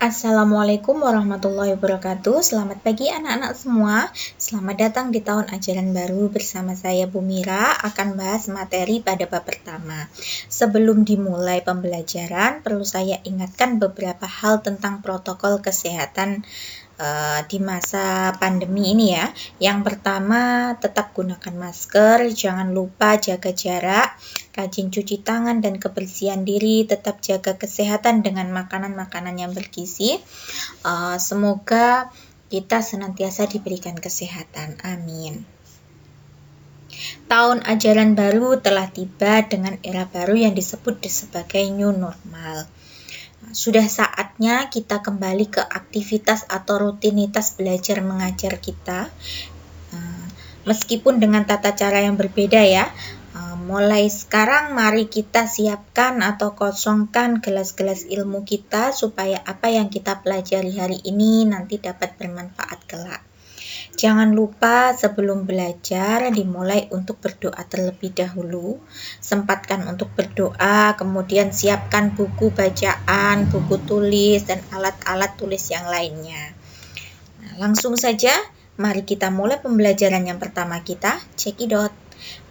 Assalamualaikum warahmatullahi wabarakatuh. Selamat pagi anak-anak semua. Selamat datang di tahun ajaran baru bersama saya Bu Mira akan bahas materi pada bab pertama. Sebelum dimulai pembelajaran, perlu saya ingatkan beberapa hal tentang protokol kesehatan di masa pandemi ini ya. Yang pertama, tetap gunakan masker, jangan lupa jaga jarak, rajin cuci tangan dan kebersihan diri, tetap jaga kesehatan dengan makanan-makanan yang bergizi. Semoga kita senantiasa diberikan kesehatan. Amin. Tahun ajaran baru telah tiba dengan era baru yang disebut sebagai new normal. Sudah saatnya kita kembali ke aktivitas atau rutinitas belajar mengajar kita, meskipun dengan tata cara yang berbeda ya. Mulai sekarang mari kita siapkan atau kosongkan gelas-gelas ilmu kita supaya apa yang kita pelajari hari ini nanti dapat bermanfaat kelak. Jangan lupa sebelum belajar dimulai untuk berdoa terlebih dahulu. Sempatkan untuk berdoa, kemudian siapkan buku bacaan, buku tulis, dan alat-alat tulis yang lainnya. Nah, langsung saja, mari kita mulai pembelajaran yang pertama kita, cekidot.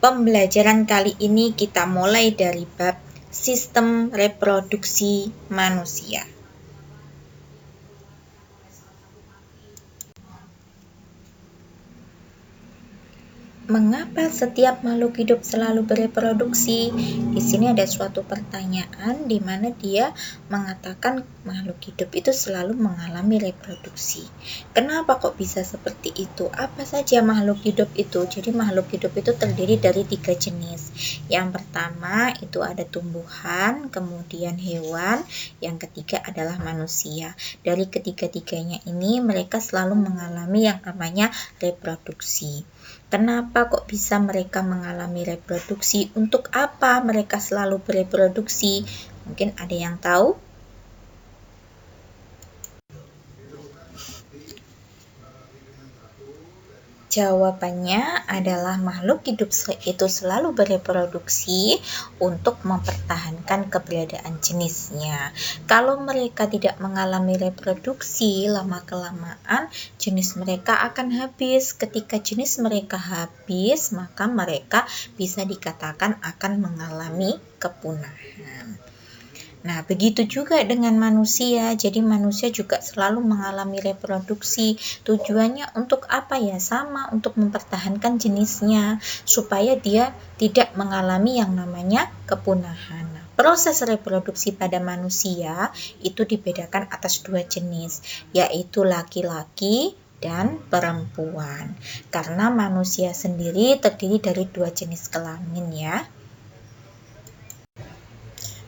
Pembelajaran kali ini kita mulai dari bab sistem reproduksi manusia. Mengapa setiap makhluk hidup selalu bereproduksi? Di sini ada suatu pertanyaan di mana dia mengatakan makhluk hidup itu selalu mengalami reproduksi. Kenapa kok bisa seperti itu? Apa saja makhluk hidup itu? Jadi makhluk hidup itu terdiri dari 3 jenis. Yang pertama itu ada tumbuhan, kemudian hewan, yang ketiga adalah manusia. Dari ketiga-tiganya ini mereka selalu mengalami yang namanya reproduksi. Kenapa kok bisa mereka mengalami reproduksi? Untuk apa mereka selalu bereproduksi? Mungkin ada yang tahu? Jawabannya adalah makhluk hidup itu selalu bereproduksi untuk mempertahankan keberadaan jenisnya. Kalau mereka tidak mengalami reproduksi, lama-kelamaan jenis mereka akan habis. Ketika jenis mereka habis, maka mereka bisa dikatakan akan mengalami kepunahan. Nah, begitu juga dengan manusia. Jadi manusia juga selalu mengalami reproduksi. Tujuannya untuk apa ya? Sama, untuk mempertahankan jenisnya supaya dia tidak mengalami yang namanya kepunahan. Nah, proses reproduksi pada manusia itu dibedakan atas 2 jenis, yaitu laki-laki dan perempuan. Karena manusia sendiri terdiri dari 2 jenis kelamin ya.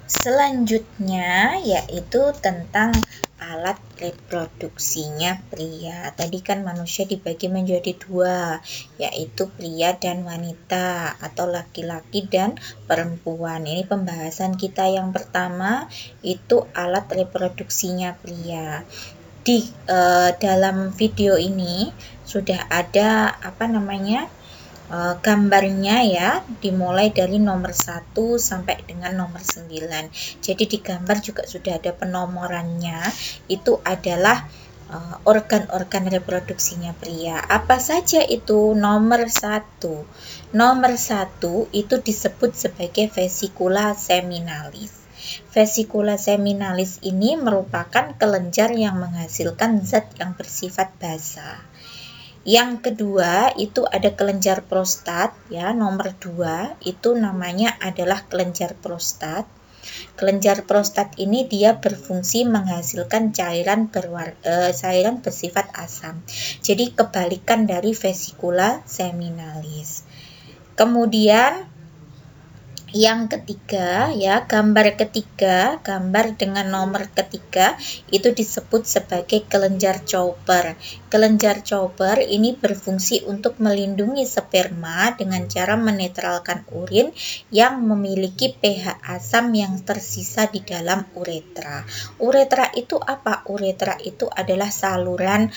Selanjutnya yaitu tentang alat reproduksinya pria. Tadi kan manusia dibagi menjadi 2, yaitu pria dan wanita atau laki-laki dan perempuan. Ini pembahasan kita yang pertama itu alat reproduksinya pria. Di dalam video ini sudah ada gambarnya ya, dimulai dari nomor 1 sampai dengan nomor 9. Jadi di gambar juga sudah ada penomorannya. Itu adalah organ-organ reproduksinya pria. Apa saja itu? Nomor 1. Nomor 1 itu disebut sebagai vesikula seminalis. Vesikula seminalis ini merupakan kelenjar yang menghasilkan zat yang bersifat basa. Yang kedua itu ada kelenjar prostat ya, nomor 2 itu namanya adalah kelenjar prostat. Kelenjar prostat ini dia berfungsi menghasilkan cairan bersifat asam. Jadi kebalikan dari vesikula seminalis. Kemudian yang ketiga ya, gambar dengan nomor ketiga itu disebut sebagai kelenjar Cowper. Kelenjar Cowper ini berfungsi untuk melindungi sperma dengan cara menetralkan urin yang memiliki pH asam yang tersisa di dalam uretra. Uretra itu apa? Uretra itu adalah saluran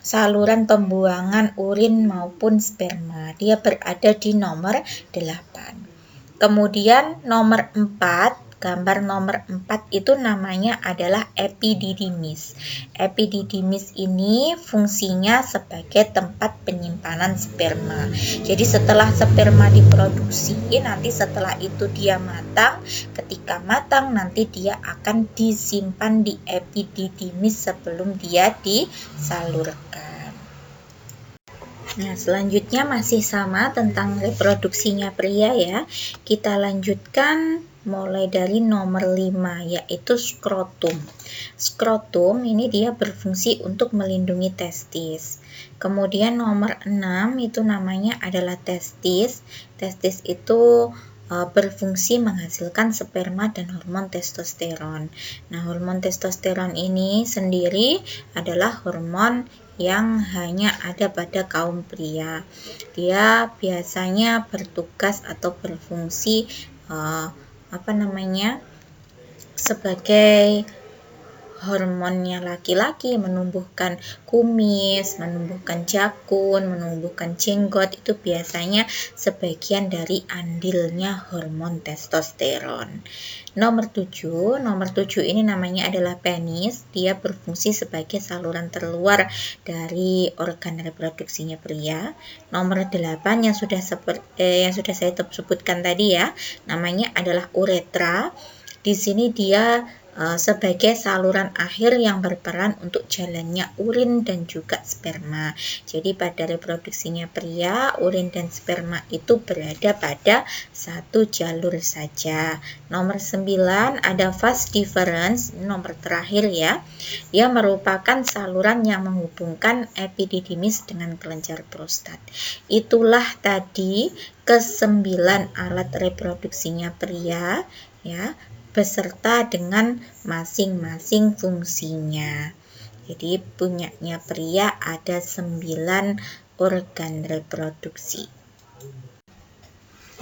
saluran pembuangan urin maupun sperma. Dia berada di nomor 8. Kemudian nomor 4 gambar nomor 4 itu namanya adalah epididymis. Epididymis ini fungsinya sebagai tempat penyimpanan sperma. Jadi setelah sperma diproduksi, nanti setelah itu dia matang. Ketika matang nanti dia akan disimpan di epididymis sebelum dia disalurkan. Nah, selanjutnya masih sama tentang reproduksinya pria ya. Kita lanjutkan mulai dari nomor 5, yaitu skrotum. Skrotum ini dia berfungsi untuk melindungi testis. Kemudian nomor 6 itu namanya adalah testis. Testis itu berfungsi menghasilkan sperma dan hormon testosteron. Nah, hormon testosteron ini sendiri adalah hormon yang hanya ada pada kaum pria. Dia biasanya bertugas atau berfungsi sebagai hormonnya laki-laki, menumbuhkan kumis, menumbuhkan jakun, menumbuhkan jenggot, itu biasanya sebagian dari andilnya hormon testosteron. Nomor 7 ini namanya adalah penis. Dia berfungsi sebagai saluran terluar dari organ reproduksinya pria. Nomor 8 yang sudah saya sebutkan tadi ya, namanya adalah uretra. Di sini dia sebagai saluran akhir yang berperan untuk jalannya urin dan juga sperma. Jadi pada reproduksinya pria, urin dan sperma itu berada pada satu jalur saja. Nomor 9 ada vas deferens, nomor terakhir ya. Dia merupakan saluran yang menghubungkan epididymis dengan kelenjar prostat. Itulah tadi ke-9 alat reproduksinya pria ya, beserta dengan masing-masing fungsinya. Jadi punyanya pria ada 9 organ reproduksi.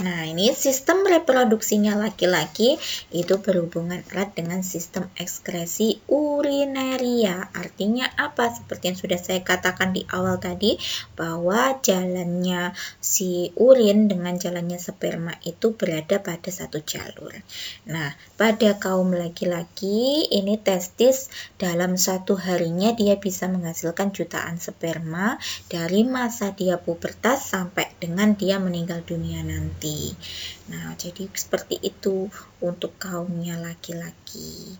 Nah, ini sistem reproduksinya laki-laki itu berhubungan erat dengan sistem ekskresi urineria. Artinya apa? Seperti yang sudah saya katakan di awal tadi, bahwa jalannya si urin dengan jalannya sperma itu berada pada satu jalur. Nah, pada kaum laki-laki ini testis dalam satu harinya dia bisa menghasilkan jutaan sperma dari masa dia pubertas sampai dengan dia meninggal dunia nanti. Nah, jadi seperti itu untuk kaumnya laki-laki.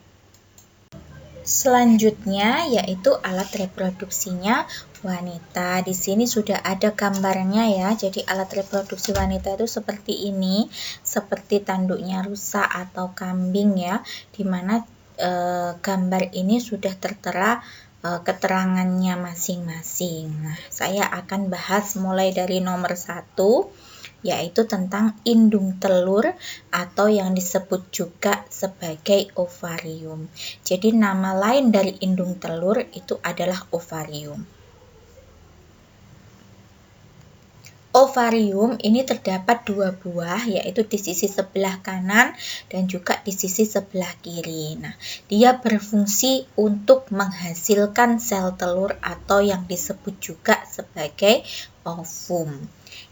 Selanjutnya yaitu alat reproduksinya wanita. Di sini sudah ada gambarnya ya. Jadi alat reproduksi wanita itu seperti ini, seperti tanduknya rusa atau kambing ya, dimana gambar ini sudah tertera keterangannya masing-masing. Nah, saya akan bahas mulai dari nomor 1, yaitu tentang indung telur atau yang disebut juga sebagai ovarium. Jadi nama lain dari indung telur itu adalah ovarium. Ovarium ini terdapat 2 buah, yaitu di sisi sebelah kanan dan juga di sisi sebelah kiri. Nah, dia berfungsi untuk menghasilkan sel telur atau yang disebut juga sebagai ovum.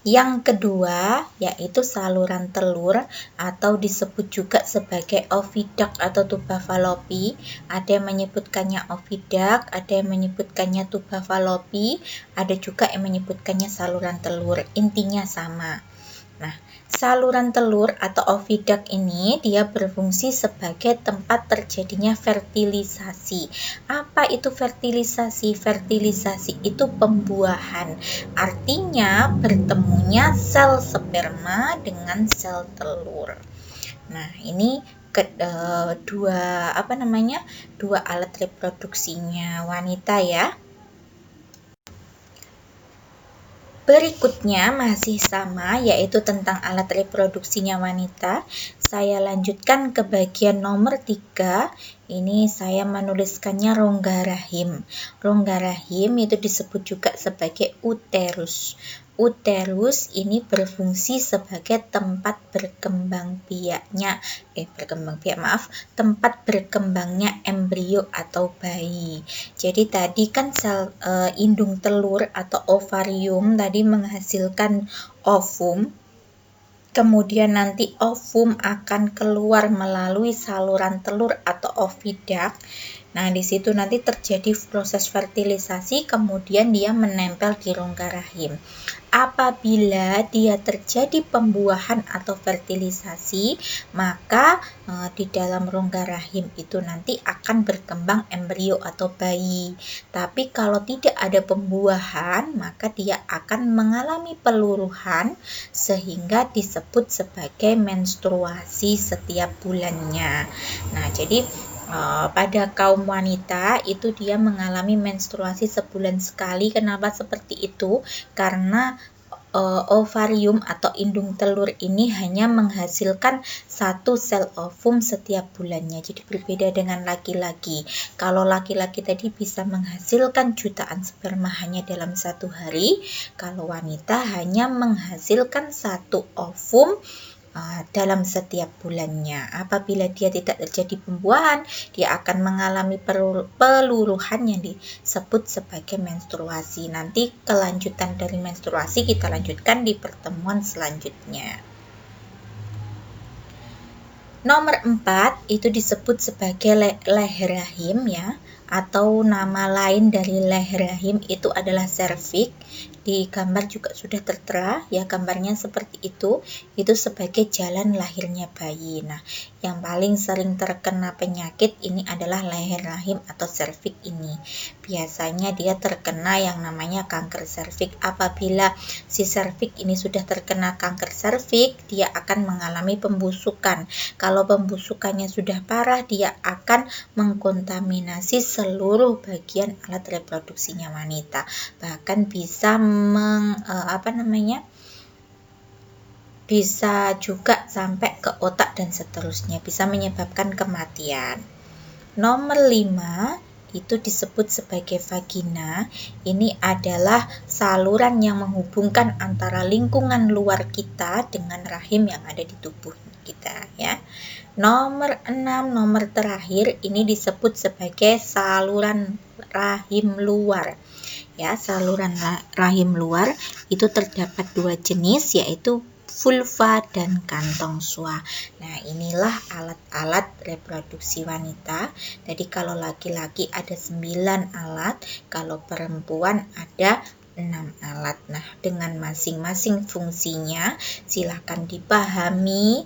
Yang kedua yaitu saluran telur atau disebut juga sebagai oviduct atau tuba falopi. Ada yang menyebutkannya oviduct, ada yang menyebutkannya tuba falopi, ada juga yang menyebutkannya saluran telur. Intinya sama. Nah, saluran telur atau oviduct ini dia berfungsi sebagai tempat terjadinya fertilisasi. Apa itu fertilisasi? Fertilisasi itu pembuahan. Artinya bertemunya sel sperma dengan sel telur. Nah, ini dua alat reproduksinya wanita ya. Berikutnya masih sama, yaitu tentang alat reproduksinya wanita. Saya lanjutkan ke bagian nomor 3. Ini saya menuliskannya rongga rahim. Rongga rahim itu disebut juga sebagai uterus. Uterus ini berfungsi sebagai tempat tempat berkembangnya embrio atau bayi. Jadi tadi kan sel indung telur atau ovarium tadi menghasilkan ovum. kemudian nanti ovum akan keluar melalui saluran telur atau oviduct. Nah, di situ nanti terjadi proses fertilisasi, kemudian dia menempel di rongga rahim. Apabila dia terjadi pembuahan atau fertilisasi, maka di dalam rongga rahim itu nanti akan berkembang embrio atau bayi. Tapi kalau tidak ada pembuahan, maka dia akan mengalami peluruhan sehingga disebut sebagai menstruasi setiap bulannya. Nah, jadi pada kaum wanita itu dia mengalami menstruasi sebulan sekali. Kenapa seperti itu? Karena ovarium atau indung telur ini hanya menghasilkan satu sel ovum setiap bulannya. Jadi berbeda dengan laki-laki. Kalau laki-laki tadi bisa menghasilkan jutaan sperma hanya dalam 1 hari, kalau wanita hanya menghasilkan satu ovum dalam setiap bulannya. Apabila dia tidak terjadi pembuahan, dia akan mengalami peluruhan yang disebut sebagai menstruasi. Nanti kelanjutan dari menstruasi kita lanjutkan di pertemuan selanjutnya. Nomor 4 itu disebut sebagai leher rahim ya, atau nama lain dari leher rahim itu adalah serviks. Di gambar juga sudah tertera ya, gambarnya seperti itu sebagai jalan lahirnya bayi. Nah, yang paling sering terkena penyakit ini adalah leher rahim atau serviks ini. Biasanya dia terkena yang namanya kanker serviks. Apabila si serviks ini sudah terkena kanker serviks, dia akan mengalami pembusukan. Kalau pembusukannya sudah parah, dia akan mengkontaminasi seluruh bagian alat reproduksinya wanita. Bahkan bisa bisa juga sampai ke otak dan seterusnya, bisa menyebabkan kematian. Nomor 5 itu disebut sebagai vagina. Ini adalah saluran yang menghubungkan antara lingkungan luar kita dengan rahim yang ada di tubuh kita ya. Nomor 6, nomor terakhir, ini disebut sebagai saluran rahim luar. Ya, saluran rahim luar itu terdapat 2 jenis, yaitu vulva dan kantong sua. Nah, inilah alat-alat reproduksi wanita. Jadi kalau laki-laki ada 9 alat, kalau perempuan ada 6 alat. Nah, dengan masing-masing fungsinya silakan dipahami,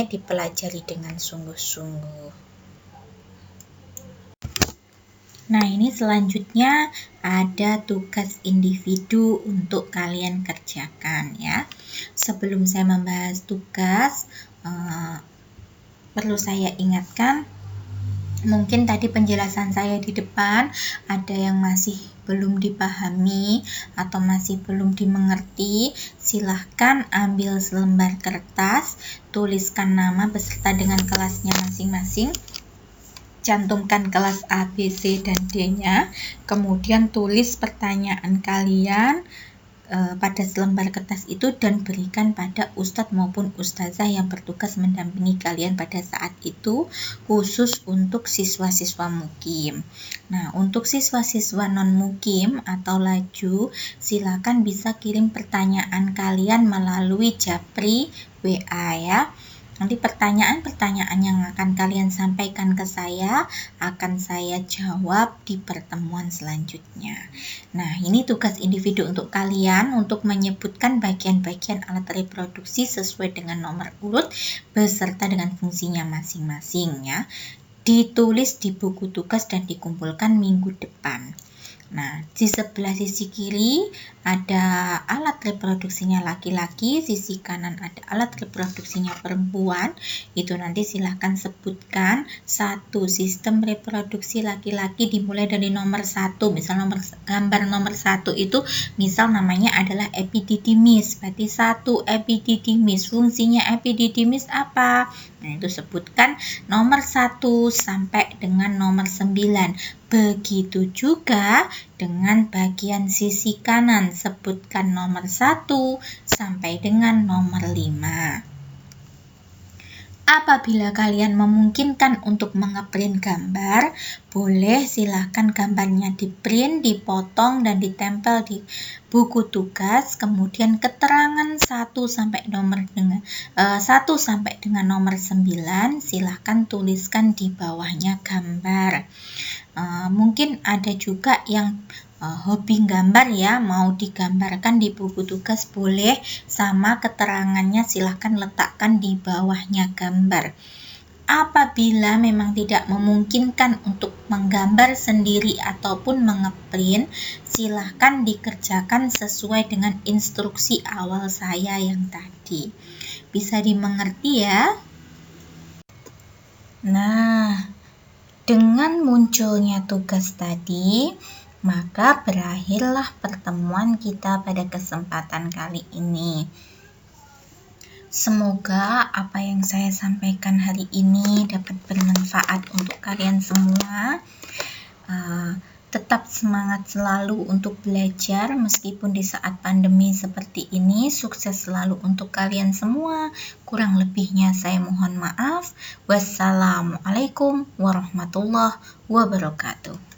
dipelajari dengan sungguh-sungguh. Nah, ini selanjutnya ada tugas individu untuk kalian kerjakan ya. Sebelum saya membahas tugas, perlu saya ingatkan, mungkin tadi penjelasan saya di depan ada yang masih belum dipahami atau masih belum dimengerti. Silahkan ambil selembar kertas, tuliskan nama beserta dengan kelasnya masing-masing. Cantumkan kelas A, B, C, dan D-nya, kemudian tulis pertanyaan kalian pada selembar kertas itu dan berikan pada ustadz maupun ustazah yang bertugas mendampingi kalian pada saat itu, khusus untuk siswa-siswa mukim. Nah, untuk siswa-siswa non-mukim atau laju, silakan bisa kirim pertanyaan kalian melalui Japri WA ya. Nanti pertanyaan-pertanyaan yang akan kalian sampaikan ke saya akan saya jawab di pertemuan selanjutnya. Nah, ini tugas individu untuk kalian untuk menyebutkan bagian-bagian alat reproduksi sesuai dengan nomor urut beserta dengan fungsinya masing-masing ya. Ditulis di buku tugas dan dikumpulkan minggu depan. Nah, di sebelah sisi kiri ada alat reproduksinya laki-laki, sisi kanan ada alat reproduksinya perempuan. Itu nanti silahkan sebutkan satu sistem reproduksi laki-laki dimulai dari nomor 1. Misal gambar nomor 1 itu misal namanya adalah epididymis. Berarti 1 epididymis. Fungsinya epididymis apa? Nah, itu sebutkan nomor 1 sampai dengan nomor 9. Begitu juga dengan bagian sisi kanan, sebutkan nomor 1 sampai dengan nomor 5. Apabila kalian memungkinkan untuk mengeprint gambar, boleh silahkan gambarnya di-print, dipotong, dan ditempel di buku tugas. Kemudian keterangan 1 sampai dengan nomor 9 silahkan tuliskan di bawahnya gambar. Mungkin ada juga yang hobi gambar ya, mau digambarkan di buku tugas boleh, sama keterangannya silahkan letakkan di bawahnya gambar. Apabila memang tidak memungkinkan untuk menggambar sendiri ataupun mengeprint, silahkan dikerjakan sesuai dengan instruksi awal saya yang tadi. Bisa dimengerti ya? Nah, dengan munculnya tugas tadi, maka berakhirlah pertemuan kita pada kesempatan kali ini. Semoga apa yang saya sampaikan hari ini dapat bermanfaat untuk kalian semua. Tetap semangat selalu untuk belajar meskipun di saat pandemi seperti ini. Sukses selalu untuk kalian semua. Kurang lebihnya saya mohon maaf. Wassalamualaikum warahmatullahi wabarakatuh.